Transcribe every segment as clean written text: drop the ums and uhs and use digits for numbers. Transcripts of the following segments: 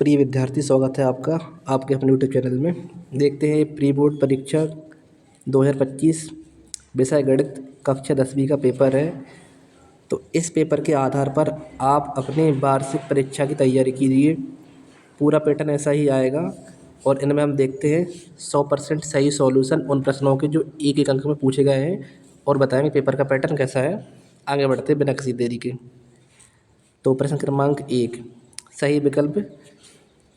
प्रिय विद्यार्थी, स्वागत है आपका आपके अपने यूट्यूब चैनल में। देखते हैं प्री बोर्ड परीक्षा 2025 विषय गणित कक्षा 10वीं का पेपर है। तो इस पेपर के आधार पर आप अपनी वार्षिक परीक्षा की तैयारी कीजिए। पूरा पैटर्न ऐसा ही आएगा और इनमें हम देखते हैं 100% सही सॉल्यूशन उन प्रश्नों के जो एक एक अंक में पूछे गए हैं और बताएंगे पेपर का पैटर्न कैसा है। आगे बढ़ते हैं बिना किसी देरी के। तो प्रश्न क्रमांक 1, सही विकल्प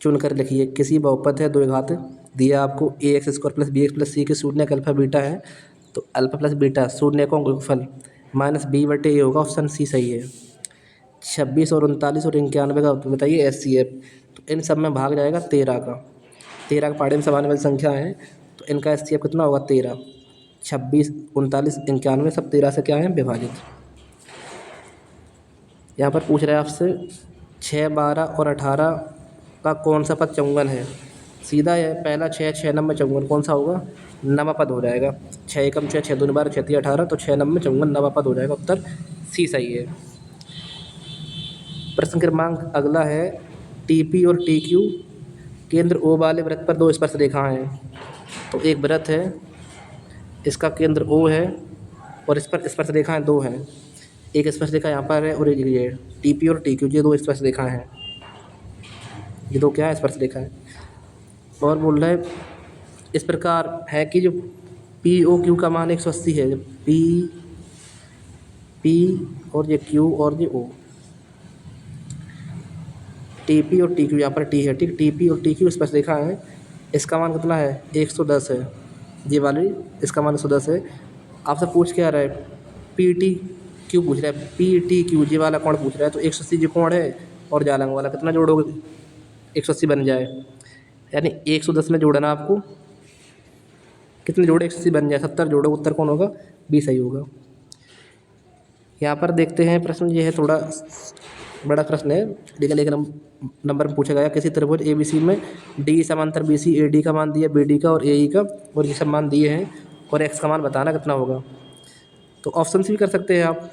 चुनकर लिखिए। किसी बहुपद है द्विघात दिया आपको ax² + bx + c के शून्य का अल्फा बीटा है, तो अल्फा प्लस बीटा शून्य का गुणनफल -b/a होगा। ऑप्शन सी सही है। 26 और 39 और 91 का बताइए HCF, तो इन सब में भाग जाएगा 13 का। 13 का पाड़े में समाने वाली संख्या है, तो इनका HCF कितना होगा 13। 26, 39, 91 सब 13 से क्या है विभाजित। यहाँ पर पूछ रहे हैं आपसे 6, 12 और 18 का कौन सा पद चौंगन है। सीधा है, पहला 6, 6 नंबर चौंगन कौन सा होगा, नवा पद हो जाएगा। 6 एकम 6, 6 दूनी 12, 6 तिया 18, तो 6 नंबर चौंगन नवा पद हो जाएगा। उत्तर सी सही है। प्रश्न क्रमांक अगला है TP और TQ केंद्र O वाले वृत्त पर दो स्पर्श रेखाएं हैं। तो एक वृत्त है, इसका केंद्र O है और इस पर स्पर्श रेखाएं दो हैं। एक स्पर्श रेखा यहाँ पर है और एक ये TP और TQ, ये दो स्पर्श रेखाएं हैं। ये दो क्या है स्पर्श रेखा है। और बोल रहे इस प्रकार है कि जो POQ का मान 180 है। जब P और ये Q और ये O, TP और TQ, यहाँ पर T है ठीक, TP और TQ स्पर्श रेखा है। इसका मान कितना है 110 है। ये वाली इसका मान 110 है। आपसे पूछ क्या रहा है PTQ पूछ रहा है। PTQ ये वाला कोण पूछ रहा है, तो 180 जो कोण है और जालंग वाला कितना जोड़ोगे 180 बन जाए। यानी 110 में जोड़ना आपको, कितने जोड़े 180 बन जाए, 70 जोड़ो। उत्तर कौन होगा, बी सही होगा। यहाँ पर देखते हैं प्रश्न, ये है थोड़ा बड़ा प्रश्न है लेकिन एक नंबर में पूछा गया। किसी त्रिभुज ABC में D समांतर BC AD का मान दिया, BD का और AE का, और ये सब मान दिए हैं और x का मान बताना कितना होगा। तो ऑप्शन से भी कर सकते हैं आप।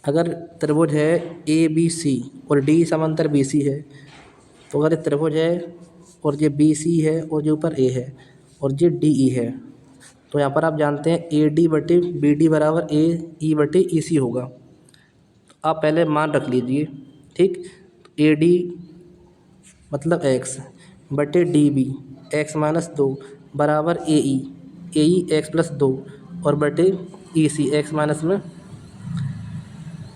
अगर त्रिभुज है ABC और D समांतर BC है, तो अगर ये त्रिभुज है और ये BC है और ये ऊपर A है और ये DE है, तो यहाँ पर आप जानते हैं AD/BD = AE/EC होगा। तो आप पहले मान रख लीजिए ठीक। तो AD मतलब x बटे DB x - 2 बराबर AE x + 2 और बटे EC x -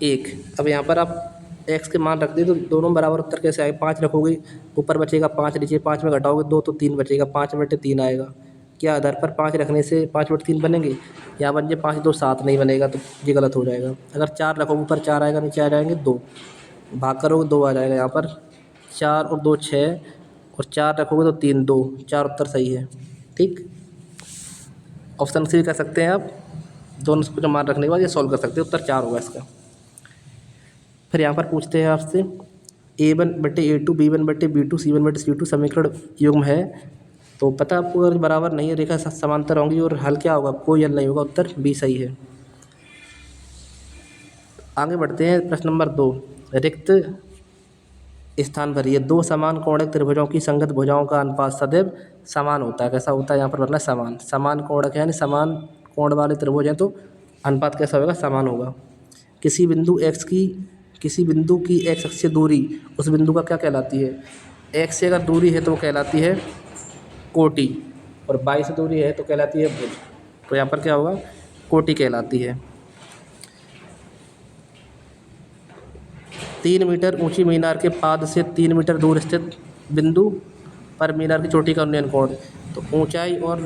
1। अब यहाँ पर आप x के मान रख दिए तो दोनों बराबर उत्तर कैसे आएगा। 5 रखोगे ऊपर बचेगा 5, नीचे 5 में घटाओगे 2 तो 3 बचेगा, 5/3 आएगा। क्या आधार पर 5 रखने से 5/3 बनेंगे, या बन जाए 5 2 7 नहीं बनेगा, तो ये गलत हो जाएगा। अगर 4 रखोगे ऊपर 4 आएगा, नीचे आ जाएंगे 2, भाग करोगे 2 आ जाएगा। यहाँ पर 4 और 2 6 और 4 रखोगे तो 3 2, 4 उत्तर सही है ठीक। ऑप्शन सी कर सकते हैं आप। दोनों को मान रखने के बाद ये सॉल्व कर सकते हैं, उत्तर 4 होगा इसका। फिर यहाँ पर पूछते हैं आपसे A1/A2 B1/B2 C1/C2 समीकरण युग्म है। तो पता आपको अगर बराबर नहीं है, रेखा समांतर होंगी और हल क्या होगा, कोई हल नहीं होगा। उत्तर बी सही है। आगे बढ़ते हैं प्रश्न नंबर 2, रिक्त स्थान भरिए। दो समान कोणिक त्रिभुजों की संगत भुजाओं का अनुपात सदैव समान होता है। कैसा होता है, यहाँ पर बनना समान। समान कोणिक है यानी समान कोण वाले त्रिभुज हैं, तो अनुपात कैसा होगा, समान होगा। किसी बिंदु की x अक्ष से दूरी उस बिंदु का क्या कहलाती है। x से अगर दूरी है तो वो कहलाती है कोटि, और y से दूरी है तो कहलाती है भुज। तो यहाँ पर क्या होगा, कोटि कहलाती है। 3 मीटर ऊंची मीनार के पाद से 3 मीटर दूर स्थित बिंदु पर मीनार की चोटी का उन्नयन कोण। तो ऊंचाई और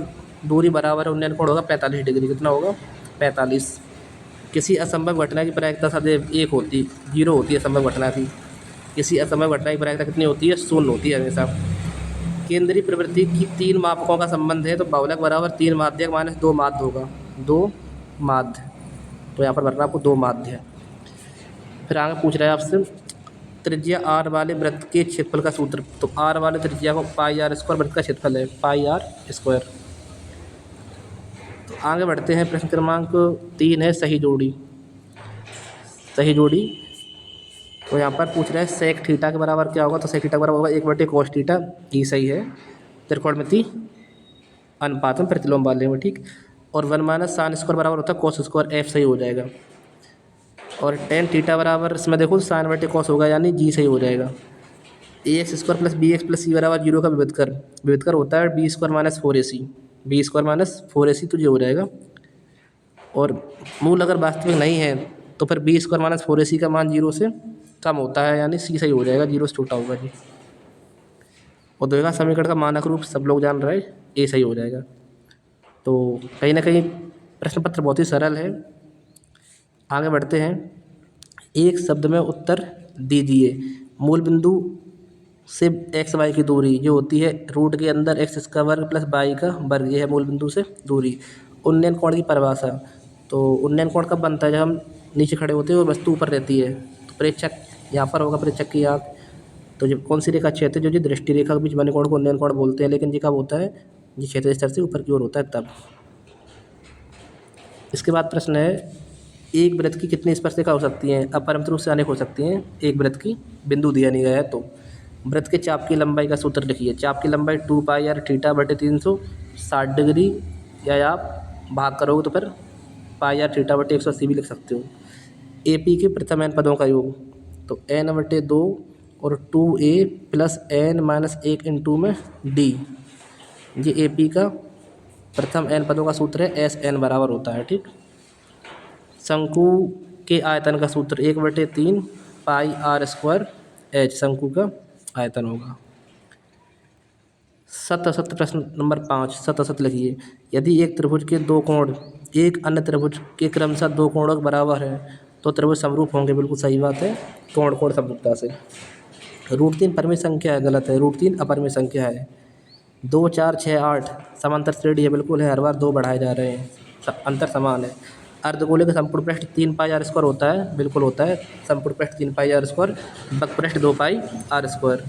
दूरी बराबर है, उन्नयन कोण होगा 45 डिग्री। कितना होगा 45। किसी असंभव घटना की प्रायिकता सदैव 1 होती, 0 होती है असंभव घटना की। किसी असंभव घटना की प्रायिकता कितनी होती है, 0 होती है हमेशा। केंद्रीय प्रवृत्ति की 3 मापकों का संबंध है, तो बहुलक बराबर 3 माध्यक - 2 माध्य होगा। 2 माध्य, तो यहाँ पर भरना आपको 2 माध्य है। फिर आगे पूछ रहा है आपसे त्रिज्या r वाले वृत्त के क्षेत्रफल का सूत्र। तो r वाले त्रिज्या को πr² वृत्त का क्षेत्रफल है πr²। तो आगे बढ़ते हैं प्रश्न क्रमांक 3 है सही जोड़ी। सही जोड़ी तो यहाँ पर पूछ रहा है सेक थीटा के बराबर क्या होगा, तो सेक थीटा के बराबर होगा 1/cos थीटा। ये सही है, त्रिकोणमिति अनुपात में प्रतिलोम वाले में, ठीक। और 1 - साइन स्क्वायर बराबर होता है cos स्क्वायर, एफ सही हो जाएगा। और टेन थीटा बराबर इसमें देखो sin/cos होगा, यानी जी सही हो जाएगा। ax² + bx + c बराबर 0 का विविधकर होता है b² - 4ac, b² - 4ac तो ये हो जाएगा। और मूल अगर वास्तविक नहीं है तो फिर b² - 4ac का मान 0 से कम होता है, यानी सी सही हो जाएगा, 0 से छोटा होगा जी। और द्विघात समीकरण का मानक रूप सब लोग जान रहे हैं, ए सही हो जाएगा। तो कहीं ना कहीं प्रश्न पत्र बहुत ही सरल है। आगे बढ़ते हैं। एक शब्द में उत्तर दीजिए। मूल बिंदु से एक्स वाई की दूरी जो होती है रूट के अंदर x² + y का वर्ग, ये है मूल बिंदु से दूरी। उन्नयन कोण की परिभाषा, तो उन्नयन कोण कब बनता है, जब हम नीचे खड़े होते हैं और वस्तु ऊपर रहती है। तो प्रेक्षक यहाँ पर होगा, प्रेक्षक की आँख। तो जब कौन सी रेखा क्षैतिज जो दृष्टि रेखा के बीच बने कोण को उन्नयन कोण बोलते हैं, लेकिन ये कब होता है, ये क्षैतिज स्तर से ऊपर की ओर होता है तब। इसके बाद प्रश्न है, एक वृत्त की कितनी स्पर्शिका हो सकती हैं, अपरिमित रूप से अनेक हो सकती हैं एक वृत्त की, बिंदु दिया नहीं गया है। तो वृत्त के चाप की लंबाई का सूत्र लिखिए। चाप की लंबाई 2πr θ/360 डिग्री, या आप भाग करोगे तो फिर πr θ/180 भी लिख सकते हो। AP के प्रथम n पदों का योग, तो n/2 और 2a + n - 1 × में d, ये AP का प्रथम n पदों का सूत्र है, SN बराबर होता है, ठीक। शंकु के आयतन का सूत्र 1/3 πr² h शंकु का आयतन होगा। शत प्रश्न नंबर 5, शत लिखिए। यदि एक त्रिभुज के दो कोण एक अन्य त्रिभुज के क्रमशः दो कोणों के बराबर है तो त्रिभुज समरूप होंगे, बिल्कुल सही बात है, कोण समरूपता से। √3 परिमित संख्या है, गलत है, √3 अपरिमित संख्या है। 2, 4, 6, 8 समांतर श्रेणी है, बिल्कुल है, हर बार 2 बढ़ाए जा रहे हैं, अंतर समान है। अर्धगोले का संपूर्ण पृष्ठ 3πr² होता है, बिल्कुल होता है, संपूर्ण पृष्ठ 3πr², वक्रपृष्ठ 2πr²।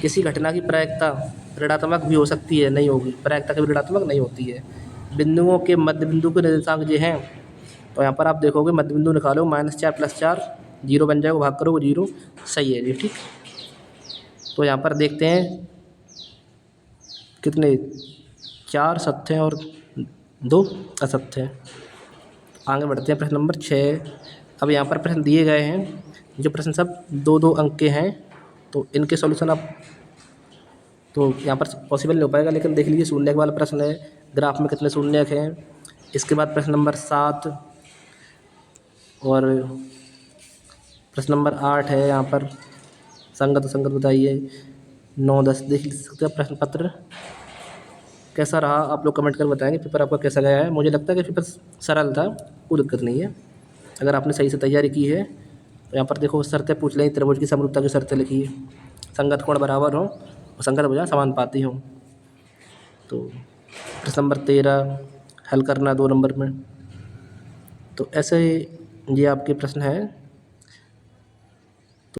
किसी घटना की प्रायिकता ऋणात्मक भी हो सकती है, नहीं होगी, प्रायिकता कभी ऋणात्मक नहीं होती है। बिंदुओं के मध्य बिंदु के निर्देशांक ये हैं, तो यहाँ पर आप देखोगे मध्य बिंदु निकालो, -4 + 4 0 बन जाएगा, भाग करोगे 0, सही है जी, ठीक। तो यहाँ पर देखते हैं कितने 4 सत्य हैं और 2 असत्य हैं। आगे बढ़ते हैं, प्रश्न नंबर 6। अब यहाँ पर प्रश्न दिए गए हैं, जो प्रश्न सब 2-2 अंक के हैं, तो इनके सॉल्यूशन आप तो यहाँ पर पॉसिबल नहीं हो पाएगा, लेकिन देख लीजिए शून्यक वाला प्रश्न है, ग्राफ में कितने शून्यक हैं। इसके बाद प्रश्न नंबर 7 और प्रश्न नंबर 8 है, यहाँ पर संगत बताइए। 9-10 देख सकते हैं। प्रश्न पत्र कैसा रहा आप लोग कमेंट कर बताएंगे, पेपर आपका कैसा गया है। मुझे लगता है कि पेपर सरल था, कोई दिक्कत नहीं है, अगर आपने सही से तैयारी की है। तो यहाँ पर देखो शर्तें पूछ लें, त्रिभुज की समरूपता की शर्तें लिखिए, संगत कोण बराबर हो और संगत भुजा समानुपाती हों। तो प्रश्न नंबर 13 हल करना 2 नंबर में। तो ऐसे ये आपके प्रश्न हैं।